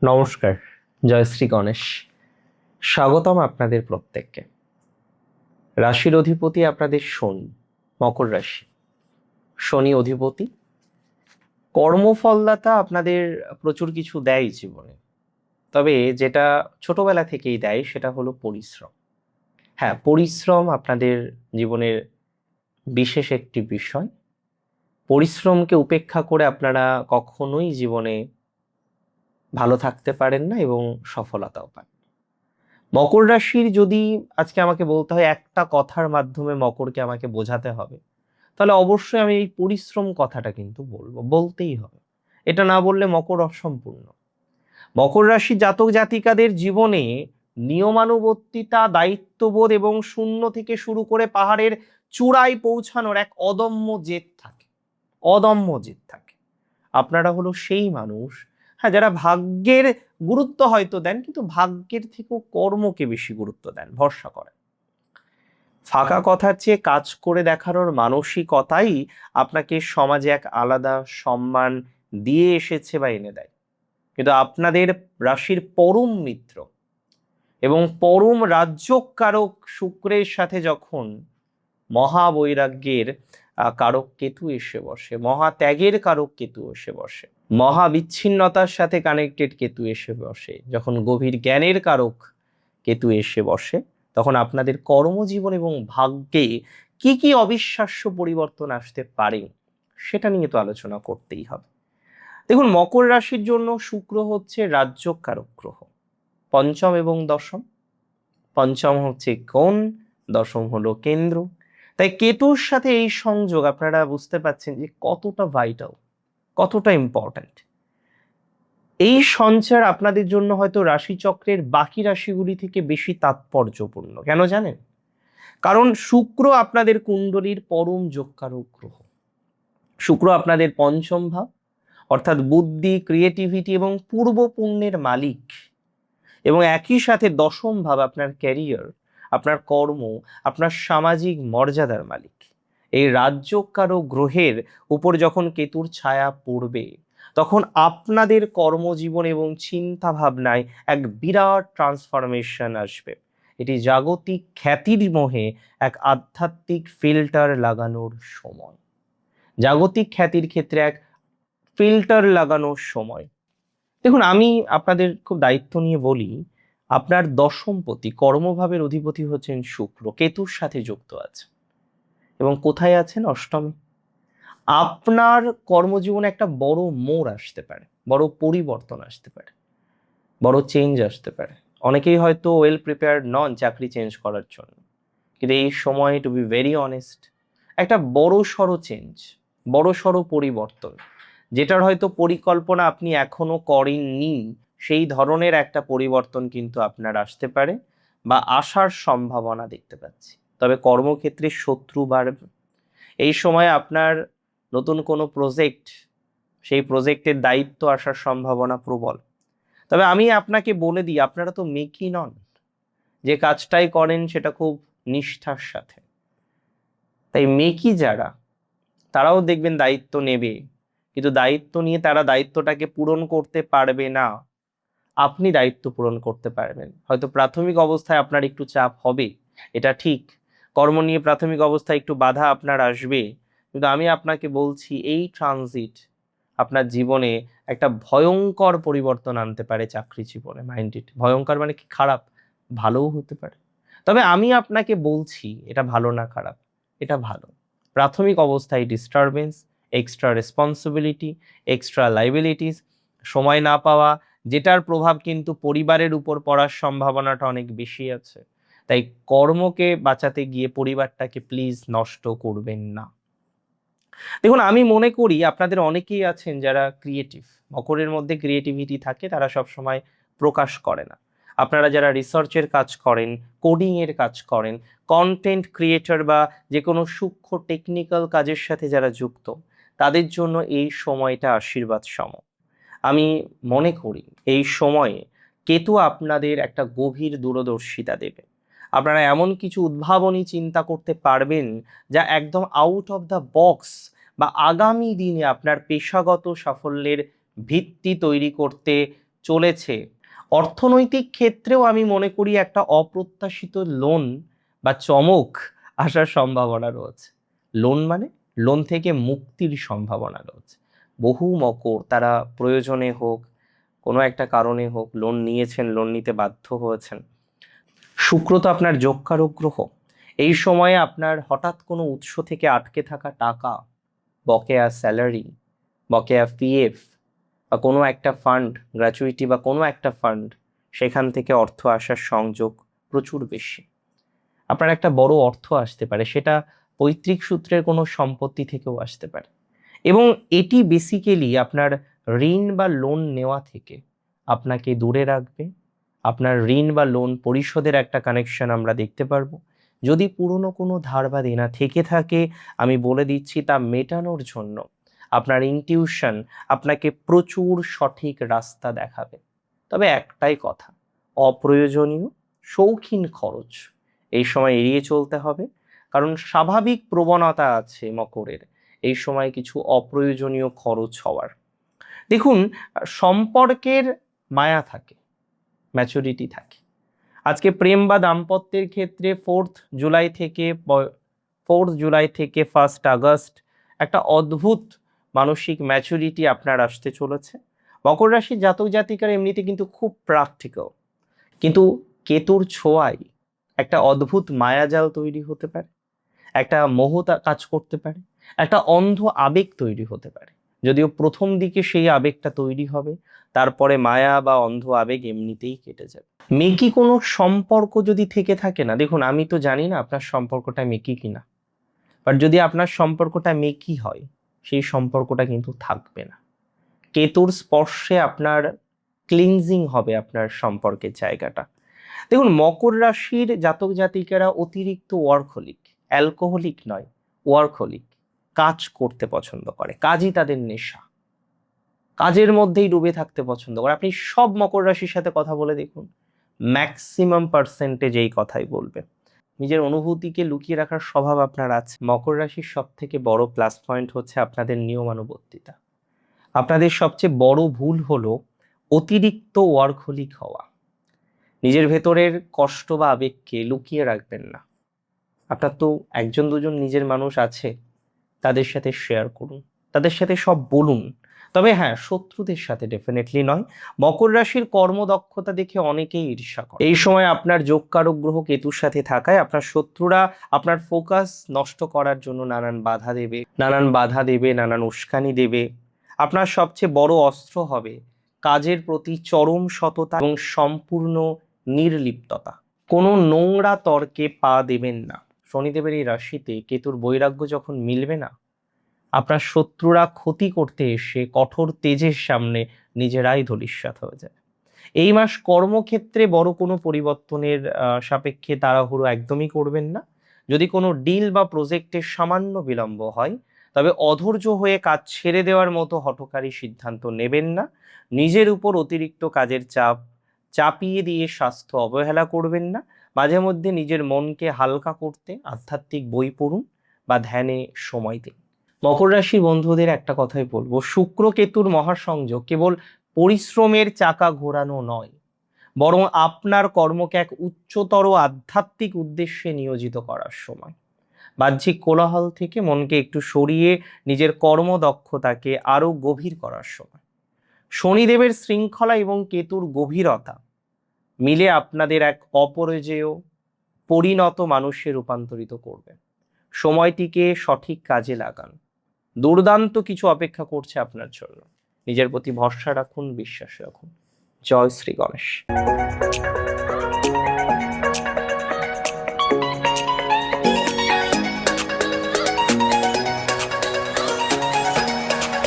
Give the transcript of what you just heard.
নমস্কার, জয় শ্রী গণেশ। স্বাগতম আপনাদের প্রত্যেককে। রাশির অধিপতি আপনাদের শনি, মকর রাশি। শনি অধিপতি, কর্মফলদাতা, আপনাদের প্রচুর কিছু দেয় জীবনে। তবে যেটা ছোটবেলা থেকেই দেয় সেটা হলো পরিশ্রম। হ্যাঁ, পরিশ্রম আপনাদের জীবনের বিশেষ একটি বিষয়। পরিশ্রমকে উপেক্ষা করে আপনারা কখনোই জীবনে ভালো থাকতে পারেন না এবং সফলতাও পান। মকর রাশির যদি আজকে আমাকে বলতে হয় একটা কথার মাধ্যমে মকরকে আমাকে বোঝাতে হবে, তাহলে অবশ্যই আমি এই পরিশ্রম কথাটা কিন্তু বলতেই হবে। এটা না বললে মকর অসম্পূর্ণ। মকর রাশি জাতক জাতিকাদের জীবনে নিয়মানুবর্তিতা, দায়িত্ববোধ এবং শূন্য থেকে শুরু করে পাহাড়ের চূড়ায় পৌঁছানোর এক অদম্য জেদ থাকে। অদম্য জেদ থাকে। আপনারা হলো সেই মানুষ, হ্যাঁ, যারা ভাগ্যের গুরুত্ব হয়তো দেন, কিন্তু ভাগ্যের থেকেও কর্মকে বেশি গুরুত্ব দেন, ভরসা করেন। ফাঁকা কথার চেয়ে কাজ করে দেখানোর মানসিকতাই আপনাকে সমাজে এক আলাদা সম্মান দিয়ে এসেছে বা এনে দেয়। কিন্তু আপনাদের রাশির পরম মিত্র এবং পরম রাজ্যকারক শুক্রের সাথে যখন মহাবৈরাগ্যের কারক কেতু এসে বসে, মহাত্যাগের কারক কেতু এসে বসে, মহাবিচ্ছিন্নতার সাথে কানেক্টেড কেতু এসে বসে, যখন গভীর জ্ঞানের কারক কেতু এসে বসে, তখন আপনাদের কর্মজীবন এবং ভাগ্যে কি কি অবিশ্বাস্য পরিবর্তন আসতে পারে সেটা নিয়ে তো আলোচনা করতেই হবে। দেখুন, মকর রাশির জন্য শুক্র হচ্ছে রাজ্যকারক গ্রহ, পঞ্চম এবং দশম। পঞ্চম হচ্ছে কোণ, দশম হলো কেন্দ্র। তাই কেতুর সাথে এই সংযোগ আপনারা বুঝতে পাচ্ছেন যে কতটা ভাইটাল, কতটা ইম্পর্ট্যান্ট। এই সঞ্চার আপনাদের জন্য হয়তো রাশিচক্রের বাকি রাশিগুলি থেকে বেশি তাৎপর্যপূর্ণ। কেন জানেন? কারণ শুক্র আপনাদের কুণ্ডলীর পরম যোগকারক গ্রহ। শুক্র আপনাদের পঞ্চম ভাব, অর্থাৎ বুদ্ধি, ক্রিয়েটিভিটি এবং পূর্ব পুণ্যের মালিক। এবং একই সাথে দশম ভাব আপনার ক্যারিয়ার, আপনার কর্ম, আপনার সামাজিক মর্যাদার মালিক। এই রাজ্যকারক গ্রহের উপর যখন কেতুর ছায়া পড়বে, তখন আপনাদের কর্মজীবন এবং চিন্তা ভাবনায় এক বিরাট ট্রান্সফরমেশন আসবে। এটি জাগতিক খ্যাতির মোহে এক আধ্যাত্মিক ফিল্টার লাগানোর সময়। জাগতিক খ্যাতির ক্ষেত্রে এক ফিল্টার লাগানোর সময়। দেখুন, আমি আপনাদের খুব দায়িত্ব নিয়ে বলি, আপনার দশমপতি কর্মভাবের অধিপতি হচ্ছেন শুক্র, কেতুর সাথে যুক্ত আছে এবং কোথায় আছেন? অষ্টমে। আপনার কর্মজীবনে একটা বড় মোড় আসতে পারে, বড় পরিবর্তন আসতে পারে, বড় চেঞ্জ আসতে পারে। অনেকেই হয়তো ওয়েল প্রিপেয়ার্ড নন চাকরি চেঞ্জ করার জন্য, কিন্তু এই সময় টু বি ভেরি অনেস্ট, একটা বড় সড়ো চেঞ্জ, বড় সড়ো পরিবর্তন, যেটার হয়তো পরিকল্পনা আপনি এখনো করেননি, সেই ধরনের একটা পরিবর্তন কিন্তু আপনার আসতে পারে বা আসার সম্ভাবনা দেখতে পাচ্ছি। তবে কর্মক্ষেত্রে শত্রু বাড়বে। এই সময় আপনার নতুন কোনো প্রজেক্ট, সেই প্রজেক্টের দায়িত্ব আসার সম্ভাবনা প্রবল। তবে আমি আপনাকে বলে দিই, আপনারা তো মেকি নন, যে কাজটাই করেন সেটা খুব নিষ্ঠার সাথে। তাই মেকি যারা, তারাও দেখবেন দায়িত্ব নেবে, কিন্তু দায়িত্ব নিয়ে তারা দায়িত্বটাকে পূরণ করতে পারবে না। আপনি দায়িত্ব পূরণ করতে পারবেন। হয়তো প্রাথমিক অবস্থায় আপনার একটু চাপ হবে, এটা ঠিক। কর্ম নিয়ে প্রাথমিক অবস্থায় একটু বাধা আপনার আসবে, কিন্তু আমি আপনাকে বলছি এই ট্রানজিট আপনার জীবনে একটা ভয়ঙ্কর পরিবর্তন আনতে পারে চাকরি জীবনে। মাইন্ড ইট, ভয়ঙ্কর মানে কি খারাপ, ভালোও হতে পারে। তবে আমি আপনাকে বলছি এটা ভালো না খারাপ, এটা ভালো। প্রাথমিক অবস্থায় disturbance, extra responsibility, extra liabilities, সময় না পাওয়া, যেটার প্রভাব কিন্তু পরিবারের উপর পড়ার সম্ভাবনাটা অনেক বেশি আছে। তাই কর্মকে বাঁচাতে গিয়ে পরিবারটাকে প্লিজ নষ্ট করবেন না। দেখুন, আমি মনে করি আপনাদের অনেকেই আছেন যারা ক্রিয়েটিভ, মকরের মধ্যে ক্রিয়েটিভিটি থাকে, তারা সব সময় প্রকাশ করে না। আপনারা যারা রিসার্চের কাজ করেন, কোডিং এর কাজ করেন, কন্টেন্ট ক্রিয়েটর বা যে কোনো সূক্ষ্ম টেকনিক্যাল কাজের সাথে যারা যুক্ত, তাদের জন্য এই সময়টা আশীর্বাদ সম। আমি মনে করি এই সময়ে কেতু আপনাদের একটা গভীর দূরদর্শিতা দেবে। আপনারা এমন কিছু উদ্ভাবনী চিন্তা করতে পারবেন যা একদম আউট অফ দ্য বক্স বা আগামী দিনে আপনার পেশাগত সাফল্যের ভিত্তি তৈরি করতে চলেছে। অর্থনৈতিক ক্ষেত্রেও আমি মনে করি একটা অপ্রত্যাশিত লোন বা চমক আসার সম্ভাবনা রয়েছে। লোন মানে লোন থেকে মুক্তির সম্ভাবনা রয়েছে। বহু মকর তারা প্রয়োজনে হোক, কোনো একটা কারণে হোক লোন নিয়েছেন, লোন নিতে বাধ্য হয়েছেন। শুক্র তো আপনার যোগকারক গ্রহ। এই সময়ে আপনার হঠাৎ কোনো উৎস থেকে আটকে থাকা টাকা, বকেয়া স্যালারি, বকেয়া পিএফ বা কোনো একটা ফান্ড, গ্র্যাচুইটি বা কোনো একটা ফান্ড, সেখান থেকে অর্থ আসার সংযোগ প্রচুর বেশি। আপনার একটা বড় অর্থ আসতে পারে, সেটা পৈতৃক সূত্রের কোনো সম্পত্তি থেকেও আসতে পারে, এবং এটি বেসিক্যালি আপনার ঋণ বা লোন নেওয়া থেকে আপনাকে দূরে রাখবে। আপনার ঋণ বা লোন পরিশোধের একটা কানেকশন আমরা দেখতে পারবো। যদি পুরনো কোনো ধার বা দেনা থেকে থাকে, আমি বলে দিচ্ছি তা মেটানোর জন্য আপনার ইনটিউশন আপনাকে প্রচুর সঠিক রাস্তা দেখাবে। তবে একটাই কথা, অপ্রয়োজনীয় শৌখিন খরচ এই সময় এড়িয়ে চলতে হবে, কারণ স্বাভাবিক প্রবণতা আছে মকরের এই সময় কিছু অপ্রয়োজনীয় খরচ হওয়ার। দেখুন, সম্পর্কের মায়া থাকে, ম্যাচুরিটি থাকে। আজকে প্রেম বা দাম্পত্যের ক্ষেত্রে 4th জুলাই থেকে 1st আগস্ট একটা অদ্ভুত মানসিক ম্যাচুরিটি আপনার আসতে চলেছে। মকর রাশির জাতক জাতিকার এমনিতে কিন্তু খুব প্র্যাকটিক্যাল, কিন্তু কেতুর ছোঁয়ায় একটা অদ্ভুত মায়াজাল তৈরি হতে পারে, একটা মোহ কাজ করতে পারে, একটা অন্ধ আবেগ তৈরি হতে পারে। যদিও প্রথম দিকে সেই আবেগটা তৈরি হবে, তারপরে মায়া বা অন্ধ আবেগ এমনিতেই কেটে যাবে। মেকি কোনো সম্পর্ক যদি থেকে থাকে না, দেখুন আমি তো জানি না আপনার সম্পর্কটা মেকি কিনা, বাট যদি আপনার সম্পর্কটা মেকি হয়, সেই সম্পর্কটা কিন্তু থাকবে না। কেতুর স্পর্শে আপনার ক্লিনজিং হবে আপনার সম্পর্কের জায়গাটা। দেখুন, মকর রাশির জাতক জাতিকারা অতিরিক্ত ওয়ার্কহলিক, অ্যালকোহলিক নয়, ওয়ার্কহলিক। কাজ করতে পছন্দ করে, কাজই তাদের নেশা, কাজের মধ্যেই ডুবে থাকতে পছন্দ করে। আপনি সব মকর রাশির সাথে কথা বলে দেখুন, ম্যাক্সিমাম পার্সেন্টেজ এই কথাই বলবে। নিজের অনুভূতিকে লুকিয়ে রাখার স্বভাব আপনার আছে। মকর রাশির সব থেকে বড় প্লাস পয়েন্ট হচ্ছে আপনাদের নিয়মানুবর্তিতা। আপনাদের সবচেয়ে বড় ভুল হলো অতিরিক্ত ওয়ার্কহলিক হওয়া। নিজের ভেতরের কষ্ট বা আবেগকে লুকিয়ে রাখবেন না। আপনার তো একজন দুজন নিজের মানুষ আছে, তাদের সাথে শেয়ার করুন, তাদের সাথে সব বলুন। তবে হ্যাঁ, শত্রুদের সাথে ডেফিনেটলি নয়। মকর রাশির কর্মদক্ষতা দেখে অনেকেই ঈর্ষা করে। এই সময় আপনার যোগকারক গ্রহ কেতুর সাথে থাকায় আপনার শত্রুরা আপনার ফোকাস নষ্ট করার জন্য নানান বাধা দেবে, নানান উস্কানি দেবে। আপনার সবচেয়ে বড় অস্ত্র হবে কাজের প্রতি চরম সততা এবং সম্পূর্ণ নির্লিপ্ততা। কোনো নোংরা তর্কে পা দেবেন না। শনিদেবের এই রাশিতে কেতুর বৈরাগ্য যখন মিলবে না, আপনার শত্রুরা ক্ষতি করতে এসে কঠোর তেজের সামনে নিজেরাই ধূলিসাৎ হয়ে যায়। এই মাস কর্মক্ষেত্রে বড় কোনো পরিবর্তনের সাপেক্ষে তাড়াহুড়ো একদমই করবেন না। যদি কোনো ডিল বা প্রজেক্টের সামান্য বিলম্ব হয়, তবে অধৈর্য হয়ে কাজ ছেড়ে দেওয়ার মতো হঠকারী সিদ্ধান্ত নেবেন না। নিজের উপর অতিরিক্ত কাজের চাপ চাপিয়ে দিয়ে স্বাস্থ্য অবহেলা করবেন না। মাঝে মধ্যে নিজের মনকে হালকা করতে আধ্যাত্মিক বই পড়ুন বা ধ্যানে সময় দিন। মকর রাশির বন্ধুদের একটা কথাই বলবো, শুক্র কেতুর মহাসংযোগ কেবল পরিশ্রমের চাকা ঘোরানো নয়, বরং আপনার কর্মকে এক উচ্চতর আধ্যাত্মিক উদ্দেশ্যে নিয়োজিত করার সময়। বাহ্যিক কোলাহল থেকে মনকে একটু সরিয়ে নিজের কর্মদক্ষতাকে আরো গভীর করার সময়। শনিদেবের শৃঙ্খলা এবং কেতুর গভীরতা মিলে আপনাদের এক অপরিজেয় পরিণত মানুষে রূপান্তরিত করবে। সময়টিকে সঠিক কাজে লাগান। দুর্দান্ত কিছু অপেক্ষা করছে আপনার জন্য। নিজের প্রতি ভরসা রাখুন, বিশ্বাস রাখুন। জয় শ্রী গণেশ।